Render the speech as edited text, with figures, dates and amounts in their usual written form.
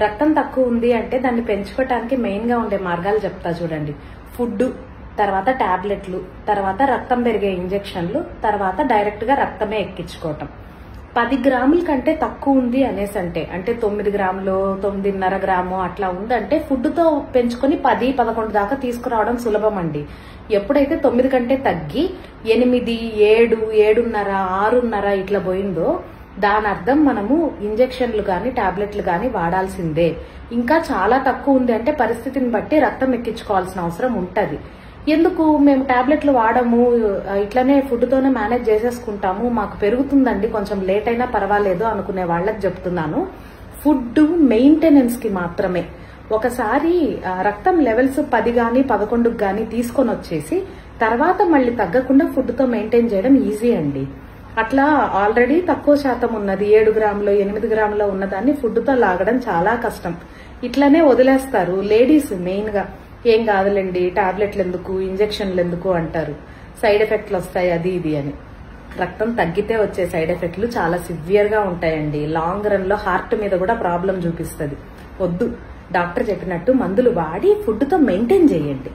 రక్తం తక్కువ ఉంది అంటే దాన్ని పెంచుకోవటానికి మెయిన్ గా ఉండే మార్గాలు చెప్తా చూడండి. ఫుడ్, తర్వాత టాబ్లెట్లు, తర్వాత రక్తం పెరిగే ఇంజెక్షన్లు, తర్వాత డైరెక్ట్ గా రక్తమే ఎక్కించుకోవటం. 10 గ్రాముల కంటే తక్కువ ఉంది అనేసి అంటే 9 గ్రాములు 9.5 గ్రాము అట్లా ఉందంటే ఫుడ్ తో పెంచుకొని 10-11 దాకా తీసుకురావడం సులభం అండి. ఎప్పుడైతే 9 కంటే తగ్గి 8, 7, 7.5, 6.5 ఇట్లా పోయిందో దాని అర్థం మనము ఇంజెక్షన్లు గాని టాబ్లెట్లు గాని వాడాల్సిందే. ఇంకా చాలా తక్కువ ఉంది అంటే పరిస్థితిని బట్టి రక్తం ఎక్కించుకోవాల్సిన అవసరం ఉంటది. ఎందుకు మేము టాబ్లెట్లు వాడము, ఇట్లనే ఫుడ్ తోనే మేనేజ్ చేసేసుకుంటాము, మాకు పెరుగుతుందండి కొంచెం లేట్ అయినా పర్వాలేదు అనుకునే వాళ్ళకి చెప్తున్నాను. ఫుడ్ మెయింటెనెన్స్ కి మాత్రమే. ఒకసారి రక్తం లెవెల్స్ 10 గాని 11 గాని తీసుకొని వచ్చేసి తర్వాత మళ్ళీ తగ్గకుండా ఫుడ్ తో మెయింటైన్ చేయడం ఈజీ అండి. అట్లా ఆల్రెడీ తక్కువ శాతం ఉన్నది 7 గ్రాములు 8 గ్రాములో ఉన్నదాన్ని ఫుడ్ తో లాగడం చాలా కష్టం. ఇట్లనే వదిలేస్తారు లేడీస్ మెయిన్ గా. ఏం కాదులేండి, టాబ్లెట్లు ఎందుకు, ఇంజెక్షన్లు ఎందుకు అంటారు, సైడ్ ఎఫెక్ట్లు వస్తాయి అది ఇది అని. రక్తం తగ్గితే వచ్చే సైడ్ ఎఫెక్ట్లు చాలా సివియర్ గా ఉంటాయండి. లాంగ్ రన్ లో హార్ట్ మీద కూడా ప్రాబ్లం చూపిస్తుంది. వద్దు, డాక్టర్ చెప్పినట్టు మందులు వాడి ఫుడ్ తో మెయింటైన్ చేయండి.